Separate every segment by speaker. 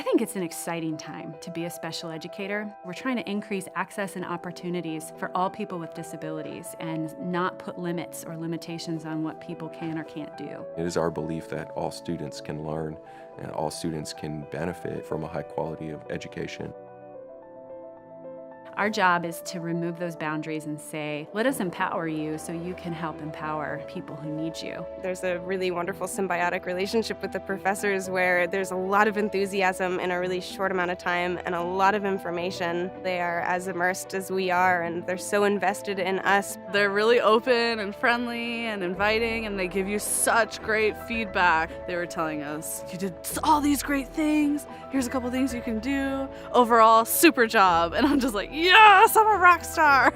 Speaker 1: think it's an exciting time to be a special educator. We're trying to increase access and opportunities for all people with disabilities and not put limits or limitations on what people can or can't do.
Speaker 2: It is our belief that all students can learn and all students can benefit from a high quality of education.
Speaker 1: Our job is to remove those boundaries and say, let us empower you so you can help empower people who need you.
Speaker 3: There's a really wonderful symbiotic relationship with the professors where there's a lot of enthusiasm in a really short amount of time and a lot of information. They are as immersed as we are, and they're so invested in us.
Speaker 4: They're really open and friendly and inviting, and they give you such great feedback. They were telling us, you did all these great things. Here's a couple things you can do. Overall, super job. And I'm just like, yes, I'm a rock star.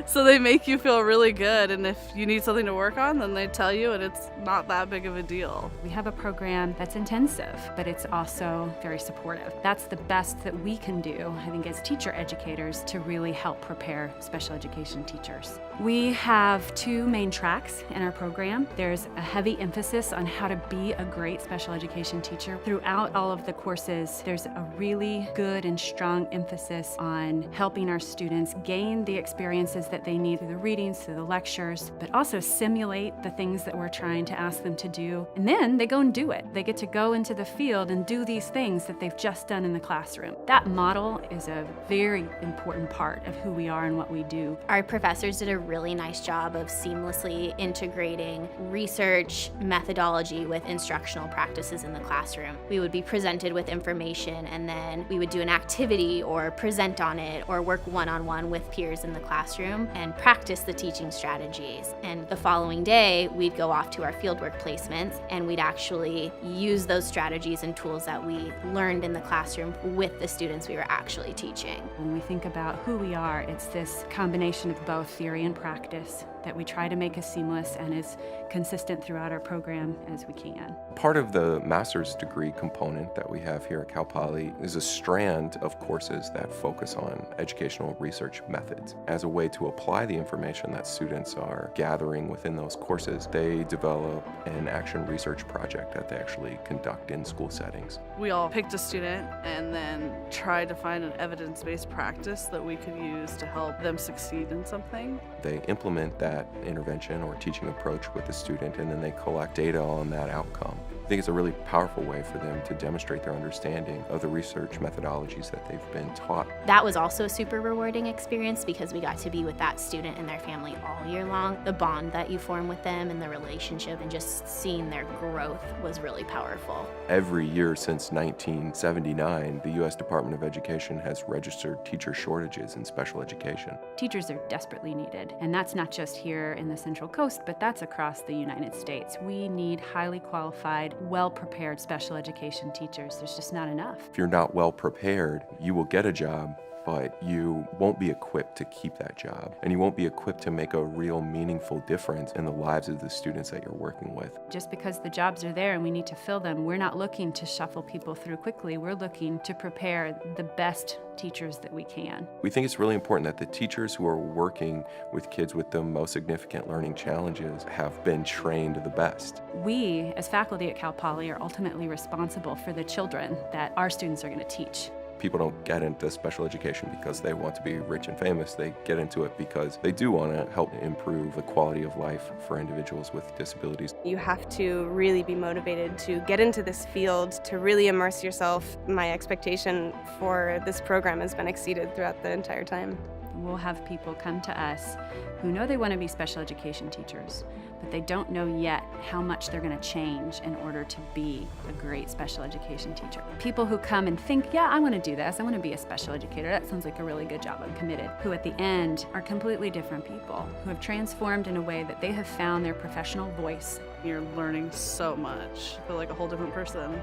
Speaker 4: So they make you feel really good, and if you need something to work on, then they tell you, and it's not that big of a deal.
Speaker 1: We have a program that's intensive, but it's also very supportive. That's the best that we can do, I think, as teacher educators to really help prepare special education teachers. We have two main tracks in our program. There's a heavy emphasis on how to be a great special education teacher. Throughout all of the courses, there's a really good and strong emphasis on helping our students gain the experiences that they need through the readings, through the lectures, but also simulate the things that we're trying to ask them to do. And then they go and do it. They get to go into the field and do these things that they've just done in the classroom. That model is a very important part of who we are and what we do.
Speaker 5: Our professors did a really nice job of seamlessly integrating research methodology with instructional practices in the classroom. We would be presented with information, and then we would do an activity or present on it or work one-on-one with peers in the classroom and practice the teaching strategies. And the following day, we'd go off to our fieldwork placements, and we'd actually use those strategies and tools that we learned in the classroom with the students we were actually teaching.
Speaker 1: When we think about who we are, it's this combination of both theory and practice that we try to make as seamless and as consistent throughout our program as we can.
Speaker 2: Part of the master's degree component that we have here at Cal Poly is a strand of courses that focus on educational research methods. As a way to apply the information that students are gathering within those courses, they develop an action research project that they actually conduct in school settings.
Speaker 4: We all picked a student and then tried to find an evidence-based practice that we could use to help them succeed in something.
Speaker 2: They implement that intervention or teaching approach with the student, and then they collect data on that outcome. I think it's a really powerful way for them to demonstrate their understanding of the research methodologies that they've been taught.
Speaker 5: That was also a super rewarding experience because we got to be with that student and their family all year long. The bond that you form with them and the relationship and just seeing their growth was really powerful.
Speaker 2: Every year since 1979, the U.S. Department of Education has registered teacher shortages in special education.
Speaker 1: Teachers are desperately needed, and that's not just here in the Central Coast, but that's across the United States. We need highly qualified, well-prepared special education teachers. There's just not enough.
Speaker 2: If you're not well prepared, you will get a job, but you won't be equipped to keep that job, and you won't be equipped to make a real meaningful difference in the lives of the students that you're working with.
Speaker 1: Just because the jobs are there and we need to fill them, we're not looking to shuffle people through quickly. We're looking to prepare the best teachers that we can.
Speaker 2: We think it's really important that the teachers who are working with kids with the most significant learning challenges have been trained the best.
Speaker 1: We, as faculty at Cal Poly, are ultimately responsible for the children that our students are going to teach.
Speaker 2: People don't get into special education because they want to be rich and famous. They get into it because they do want to help improve the quality of life for individuals with disabilities.
Speaker 3: You have to really be motivated to get into this field, to really immerse yourself. My expectation for this program has been exceeded throughout the entire time.
Speaker 1: We'll have people come to us who know they want to be special education teachers, but they don't know yet how much they're going to change in order to be a great special education teacher. People who come and think, yeah, I want to do this, I want to be a special educator, that sounds like a really good job, I'm committed, who at the end are completely different people, who have transformed in a way that they have found their professional voice.
Speaker 4: You're learning so much. I feel like a whole different person.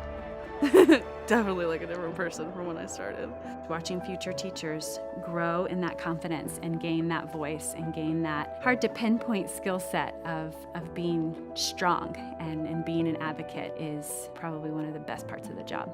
Speaker 4: Definitely like a different person from when I started.
Speaker 1: Watching future teachers grow in that confidence and gain that voice and gain that hard to pinpoint skill set of being strong and being an advocate is probably one of the best parts of the job.